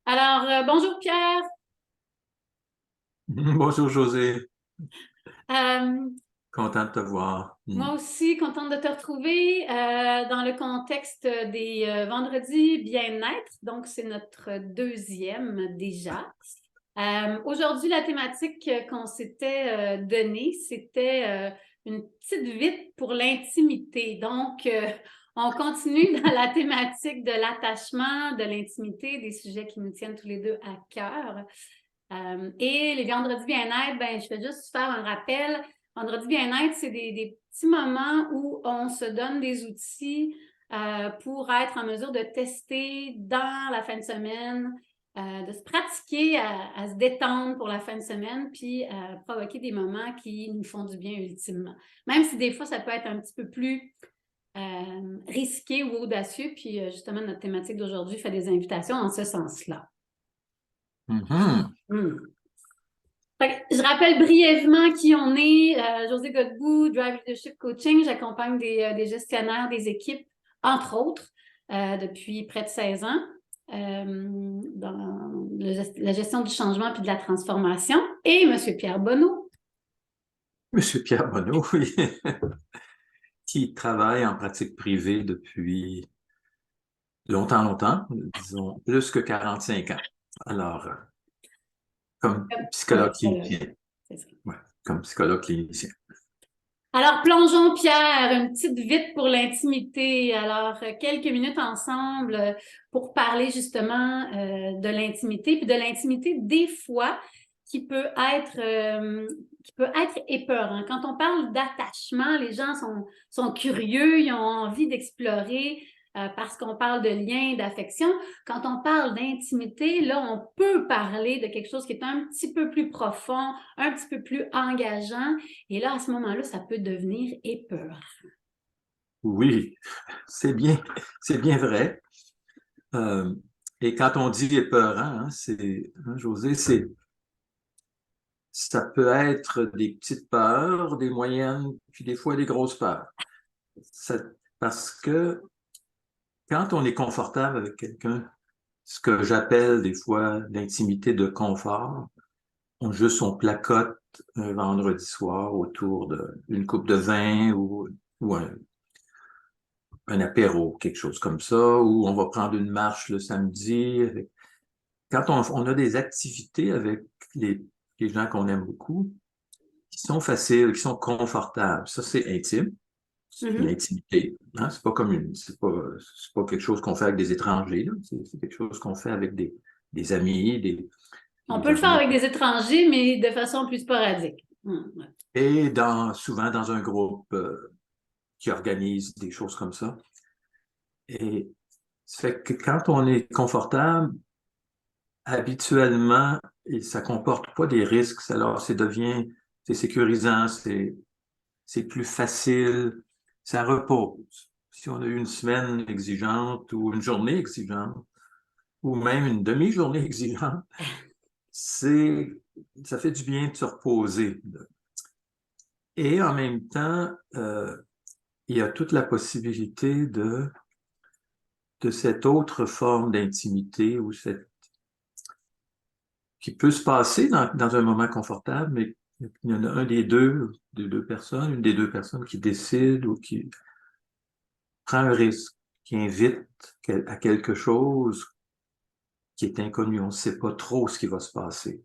Alors, bonjour Pierre. Bonjour José, Euh, content de te voir. Moi aussi, contente de te retrouver dans le contexte des vendredis bien-être. Donc, c'est notre deuxième déjà. Aujourd'hui, la thématique qu'on s'était donnée, c'était une petite vite pour l'intimité. Donc, on continue dans la thématique de l'attachement, de l'intimité, des sujets qui nous tiennent tous les deux à cœur. Et les vendredis bien-être, ben, je vais juste faire un rappel. Vendredi bien-être, c'est des petits moments où on se donne des outils pour être en mesure de tester dans la fin de semaine, de se pratiquer à se détendre pour la fin de semaine, puis provoquer des moments qui nous font du bien ultimement. Même si des fois, ça peut être un petit peu plus risqué ou audacieux, puis justement, notre thématique d'aujourd'hui fait des invitations en ce sens-là. Mhm. Hmm. Je rappelle brièvement qui on est. José Godbout, Drive Leadership Coaching. J'accompagne des gestionnaires, des équipes, entre autres, depuis près de 16 ans, dans la gestion du changement puis de la transformation. Et M. Pierre Bonneau. Monsieur Pierre Bonneau, oui, qui travaille en pratique privée depuis longtemps, longtemps, disons plus que 45 ans. Alors, comme Comme psychologue psychologue. clinicien. C'est ça. Ouais, comme psychologue clinicien. Alors, plongeons, Pierre, une petite vite pour l'intimité. Alors, quelques minutes ensemble pour parler justement de l'intimité, puis de l'intimité des fois qui peut être épeurant. Quand on parle d'attachement, les gens sont curieux, ils ont envie d'explorer parce qu'on parle de lien, d'affection. Quand on parle d'intimité, là, on peut parler de quelque chose qui est un petit peu plus profond, un petit peu plus engageant. Et là, à ce moment-là, ça peut devenir épeurant. Oui, c'est bien vrai. Euh, et quand on dit épeurant, José, ça peut être des petites peurs, des moyennes, puis des fois des grosses peurs. Ça- Parce que quand on est confortable avec quelqu'un, ce que j'appelle des fois l'intimité de confort, on placote un vendredi soir autour d'une coupe de vin ou un apéro, quelque chose comme ça, ou on va prendre une marche le samedi. Quand on a des activités avec les gens qu'on aime beaucoup, qui sont faciles, qui sont confortables, ça c'est intime. Mhm. L'intimité. Hein? C'est pas quelque chose qu'on fait avec des étrangers, là. C'est quelque chose qu'on fait avec des amis, On des peut le faire gens. avec des étrangers, mais de façon plus sporadique. Ouais. Et souvent dans un groupe qui organise des choses comme ça. Et ça fait que quand on est confortable, habituellement, et ça comporte pas des risques, alors c'est sécurisant, c'est plus facile, ça repose. Si on a eu une semaine exigeante ou une journée exigeante, ou même une demi-journée exigeante, c'est, ça fait du bien de se reposer. Et en même temps, il y a toute la possibilité de cette autre forme d'intimité qui peut se passer dans un moment confortable, mais il y en a des deux personnes, une des deux personnes qui décide ou qui prend un risque, qui invite à quelque chose qui est inconnu. On ne sait pas trop ce qui va se passer.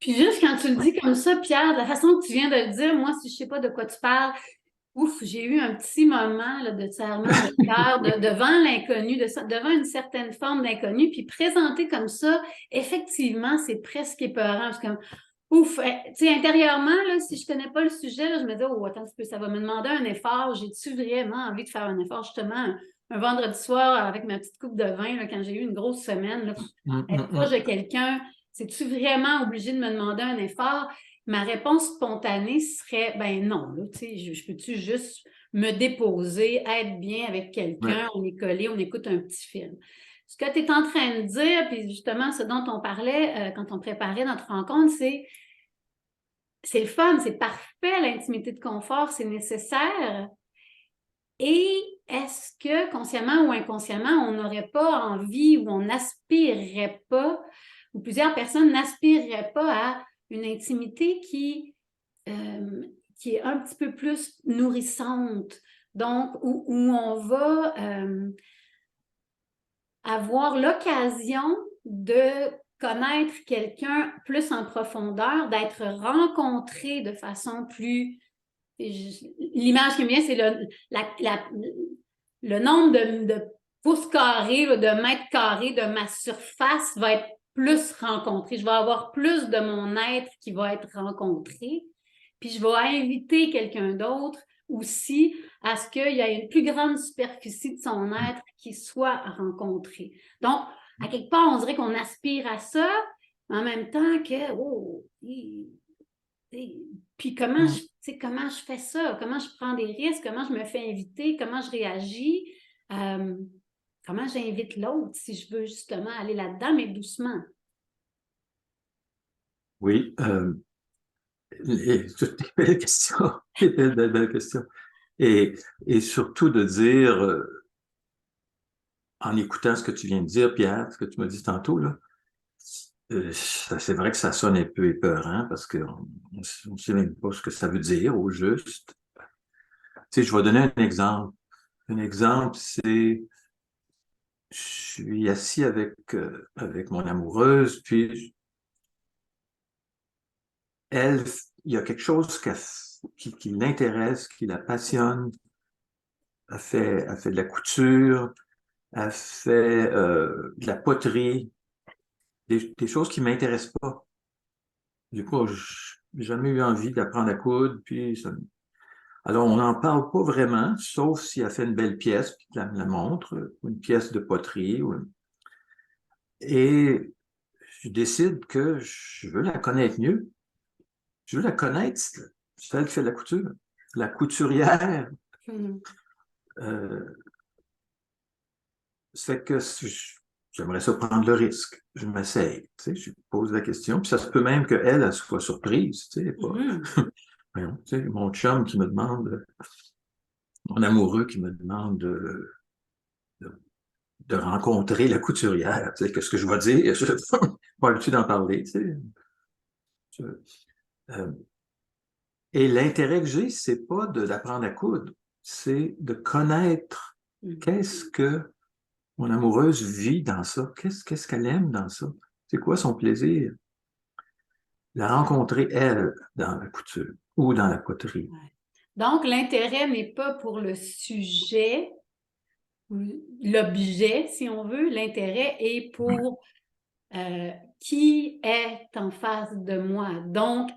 Puis juste quand tu le dis comme ça, Pierre, de la façon que tu viens de le dire, moi, si je sais pas de quoi tu parles, ouf, j'ai eu un petit moment là, de serrement de cœur devant l'inconnu, devant une certaine forme d'inconnu. Puis présenté comme ça, effectivement, c'est presque épeurant. Parce que, ouf, tu sais, intérieurement, là, si je connais pas le sujet, là, je me dis, oh, attends un petit peu, ça va me demander un effort. J'ai-tu vraiment envie de faire un effort, justement, un vendredi soir avec ma petite coupe de vin, là, quand j'ai eu une grosse semaine, là, Hum, être hum, proche hum. de quelqu'un, c'est-tu vraiment obligé de me demander un effort? Ma réponse spontanée serait, ben non, là, tu sais, je peux-tu juste me déposer, être bien avec quelqu'un, Ouais. on est collé, on écoute un petit film. Ce que tu es en train de dire, puis justement ce dont on parlait quand on préparait notre rencontre, c'est le fun, c'est parfait, l'intimité de confort, c'est nécessaire. Et est-ce que consciemment ou inconsciemment, on n'aurait pas envie ou on n'aspirerait pas, ou plusieurs personnes n'aspireraient pas à une intimité qui est un petit peu plus nourrissante, donc où on va avoir l'occasion de connaître quelqu'un plus en profondeur, d'être rencontré de façon plus... L'image qui me vient, c'est le nombre de pouces carrés, de mètres carrés de ma surface va être plus rencontré. Je vais avoir plus de mon être qui va être rencontré. Puis je vais inviter quelqu'un d'autre aussi à ce qu'il y ait une plus grande superficie de son être qui soit rencontrée. Donc, à quelque part, on dirait qu'on aspire à ça, mais en même temps que, puis comment je fais ça? Comment je prends des risques? Comment je me fais inviter? Comment je réagis? Comment j'invite l'autre si je veux justement aller là-dedans, mais doucement? Oui, toutes des belles questions, des belles questions. Et surtout de dire, en écoutant ce que tu viens de dire, Pierre, ce que tu m'as dit tantôt, là, c'est vrai que ça sonne un peu épeurant parce qu'on ne sait même pas ce que ça veut dire au juste. Tu sais, je vais donner un exemple. Un exemple, c'est, je suis assis avec mon amoureuse, puis elle, il y a quelque chose qui l'intéresse, qui la passionne. Elle fait de la couture, elle fait de la poterie, des choses qui m'intéressent pas. Du coup, j'ai jamais eu envie d'apprendre à coudre, puis alors on n'en parle pas vraiment, sauf si elle fait une belle pièce, puis la montre, ou une pièce de poterie. Et je décide que je veux la connaître mieux. Je veux la connaître, celle qui fait de la couture, la couturière. Euh, c'est que j'aimerais ça prendre le risque. Je m'essaye, tu sais, je pose la question, puis ça se peut même qu'elle, elle soit surprise, tu sais, pas... Voyons, tu sais, mon chum qui me demande, mon amoureux qui me demande de rencontrer la couturière, tu sais, qu'est-ce que je vais dire? Je n'ai pas l'habitude d'en parler, tu sais. Je- euh, et l'intérêt que j'ai, c'est pas d'apprendre à coudre, c'est de connaître qu'est-ce que mon amoureuse vit dans ça, qu'est-ce qu'elle aime dans ça, c'est quoi son plaisir. La rencontrer, elle, dans la couture ou dans la poterie. Donc, l'intérêt n'est pas pour le sujet, l'objet, si on veut. L'intérêt est pour qui est en face de moi. Donc,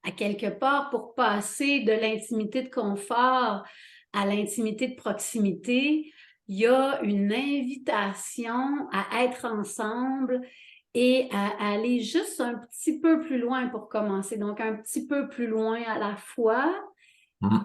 à quelque part, pour passer de l'intimité de confort à l'intimité de proximité, il y a une invitation à être ensemble et à aller juste un petit peu plus loin pour commencer. Donc, un petit peu plus loin à la fois.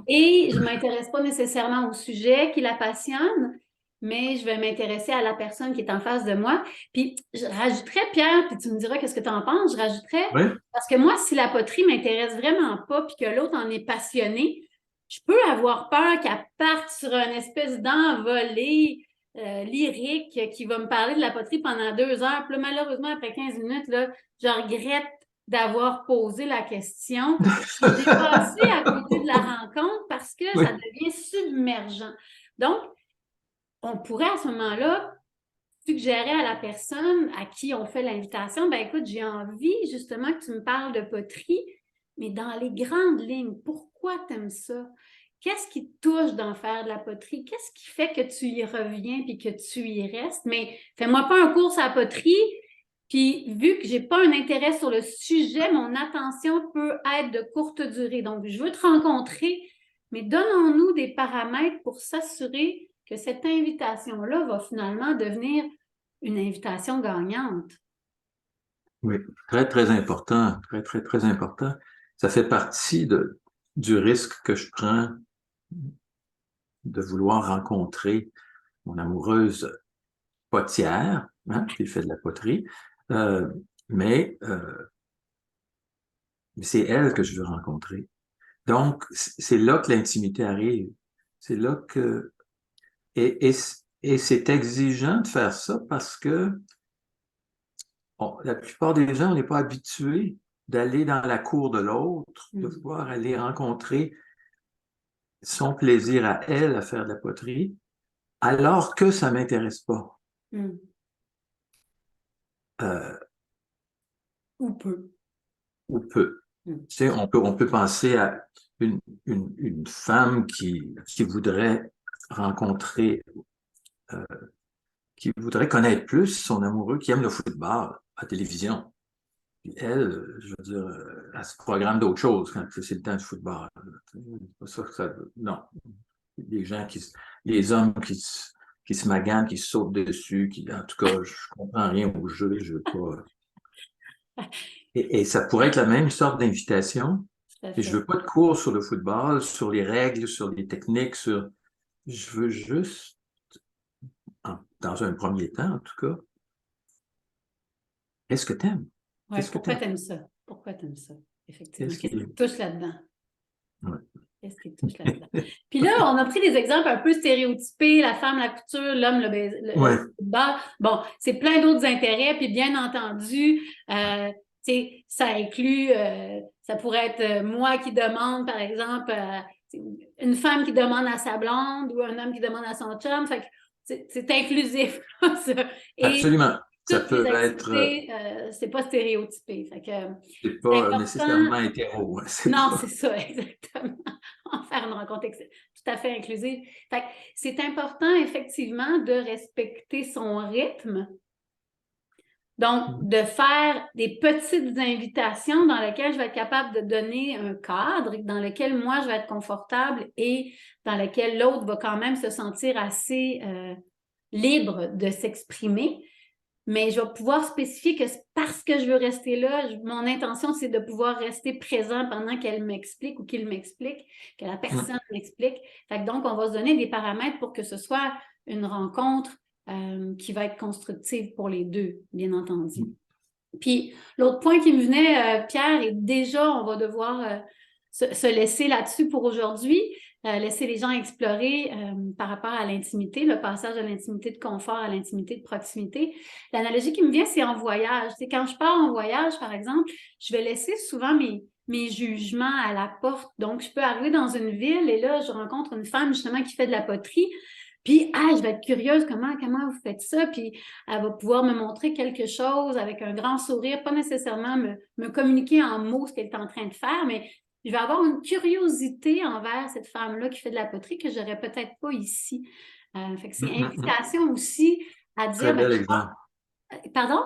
Et je ne m'intéresse pas nécessairement au sujet qui la passionne, mais je vais m'intéresser à la personne qui est en face de moi. Puis je rajouterais, Pierre, puis tu me diras qu'est-ce que tu en penses, je rajouterais, Oui, parce que moi, si la poterie m'intéresse vraiment pas, puis que l'autre en est passionné, je peux avoir peur qu'elle parte sur une espèce d'envolée lyrique qui va me parler de la poterie pendant 2 heures. Puis là, malheureusement, après 15 minutes, là, je regrette d'avoir posé la question. J'ai passé à côté de la rencontre parce que oui. ça devient submergent. Donc, on pourrait à ce moment-là suggérer à la personne à qui on fait l'invitation, ben écoute, j'ai envie justement que tu me parles de poterie, mais dans les grandes lignes, pourquoi tu aimes ça? Qu'est-ce qui te touche d'en faire de la poterie? Qu'est-ce qui fait que tu y reviens puis que tu y restes? Mais fais-moi pas un cours sur la poterie, puis vu que j'ai pas un intérêt sur le sujet, mon attention peut être de courte durée. Donc, je veux te rencontrer, mais donnons-nous des paramètres pour s'assurer que cette invitation-là va finalement devenir une invitation gagnante. Oui, très, très important, très, très, très important. Ça fait partie du risque que je prends de vouloir rencontrer mon amoureuse potière, hein, qui fait de la poterie, euh, mais c'est elle que je veux rencontrer. Donc, c'est là que l'intimité arrive. C'est là que Et c'est exigeant de faire ça parce que la plupart des gens, on n'est pas habitués d'aller dans la cour de l'autre, de pouvoir aller rencontrer son plaisir à elle à faire de la poterie, alors que ça m'intéresse pas. Ou peu. Ou peu. Tu sais, on peut penser à une femme qui voudrait rencontrer, qui voudrait connaître plus son amoureux, qui aime le football à la télévision. Puis elle, je veux dire, elle se programme d'autres choses quand c'est le temps du football. C'est pas ça que ça. Non. Les gens les hommes qui se maganent, qui se sautent dessus, en tout cas, je comprends rien au jeu, je veux pas. Et ça pourrait être la même sorte d'invitation. Et je veux pas de cours sur le football, sur les règles, sur les techniques, je veux juste, dans un premier temps, en tout cas, qu'est-ce que t'aimes? Ouais, pourquoi t'aimes ça? Pourquoi t'aimes ça? Effectivement. Qu'est-ce qui te touche là-dedans? Ouais. Qu'est-ce qui te touche là-dedans? Puis là, on a pris des exemples un peu stéréotypés, la femme, la couture, l'homme, le football. Bon, c'est plein d'autres intérêts, puis bien entendu, ça inclut, ça pourrait être moi qui demande, par exemple, une femme qui demande à sa blonde ou un homme qui demande à son chum. Fait que c'est inclusif, ça. Et absolument. Ça toutes les peut activités, c'est pas stéréotypé. Fait que c'est c'est pas important. nécessairement hétéro. Non, c'est ça, exactement. En faire une rencontre tout à fait inclusive. Fait que c'est important, effectivement, de respecter son rythme. Donc, de faire des petites invitations dans lesquelles je vais être capable de donner un cadre, dans lequel moi, je vais être confortable et dans lequel l'autre va quand même se sentir assez libre de s'exprimer. Mais je vais pouvoir spécifier que parce que je veux rester là, mon intention, c'est de pouvoir rester présent pendant qu'elle m'explique ou qu'il m'explique, que la personne m'explique. Fait que donc, on va se donner des paramètres pour que ce soit une rencontre qui va être constructive pour les deux, bien entendu. Puis, l'autre point qui me venait, Pierre, et déjà, on va devoir se laisser là-dessus pour aujourd'hui, laisser les gens explorer par rapport à l'intimité, le passage de l'intimité de confort à l'intimité de proximité. L'analogie qui me vient, c'est en voyage. C'est quand je pars en voyage, par exemple, je vais laisser souvent mes jugements à la porte. Donc, je peux arriver dans une ville et là, je rencontre une femme justement qui fait de la poterie. Puis, je vais être curieuse, comment vous faites ça? Puis, elle va pouvoir me montrer quelque chose avec un grand sourire, pas nécessairement me communiquer en mots ce qu'elle est en train de faire, mais je vais avoir une curiosité envers cette femme-là qui fait de la poterie que je n'aurais peut-être pas ici. Fait que c'est invitation aussi à dire... Très bel exemple. Pardon?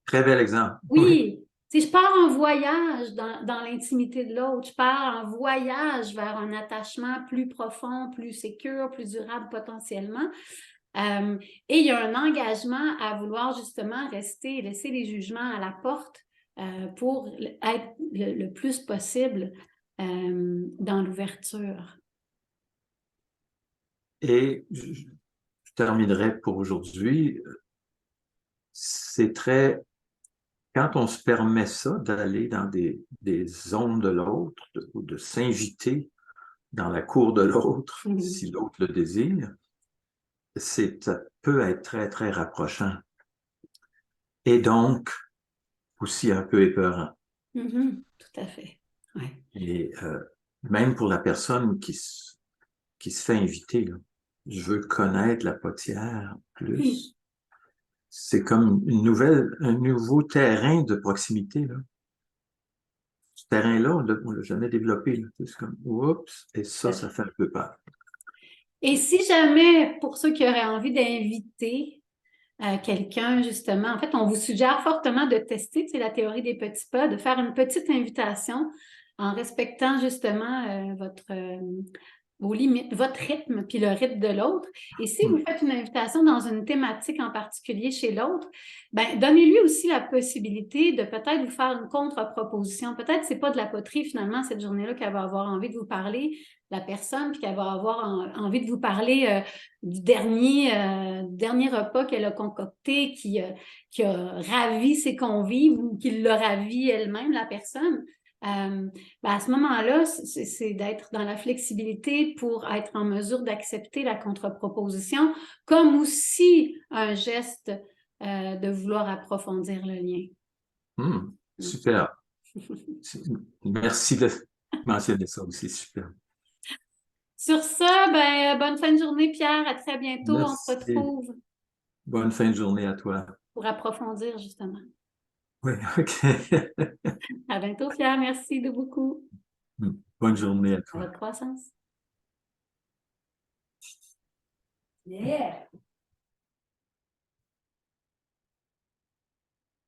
Très bel exemple. Oui. Si je pars en voyage dans l'intimité de l'autre, je pars en voyage vers un attachement plus profond, plus sécure, plus durable potentiellement. Et il y a un engagement à vouloir justement rester, laisser les jugements à la porte pour être le plus possible dans l'ouverture. Et je terminerai pour aujourd'hui. C'est très... Quand on se permet ça, d'aller dans des zones de l'autre, ou de s'inviter dans la cour de l'autre, si l'autre le désire, ça peut être très, très rapprochant. Et donc, aussi un peu épeurant. Tout à fait. Ouais. Et même pour la personne qui se fait inviter, là, je veux connaître la potière plus. C'est comme un nouveau terrain de proximité, là. Ce terrain-là, on l'a jamais développé, là. C'est comme, oups, et ça fait un peu peur. Et si jamais, pour ceux qui auraient envie d'inviter quelqu'un, justement, en fait, on vous suggère fortement de tester, la théorie des petits pas, de faire une petite invitation en respectant justement vos limites, votre rythme, puis le rythme de l'autre. Et si vous faites une invitation dans une thématique en particulier chez l'autre, ben donnez-lui aussi la possibilité de peut-être vous faire une contre-proposition. Peut-être que ce n'est pas de la poterie, finalement, cette journée-là, qu'elle va avoir envie de vous parler, la personne, puis qu'elle va avoir envie de vous parler du dernier repas qu'elle a concocté, qui a ravi ses convives ou qui l'a ravi elle-même, la personne. À ce moment-là, c'est d'être dans la flexibilité pour être en mesure d'accepter la contre-proposition, comme aussi un geste de vouloir approfondir le lien. Super. Merci de mentionner ça aussi, super. Sur ça, bonne fin de journée, Pierre. À très bientôt. On se Merci. retrouve Bonne fin de journée à toi. pour approfondir, justement. Oui, OK. À bientôt, Pierre. Merci de beaucoup. Bonne journée à À toi. votre croissance. Yeah!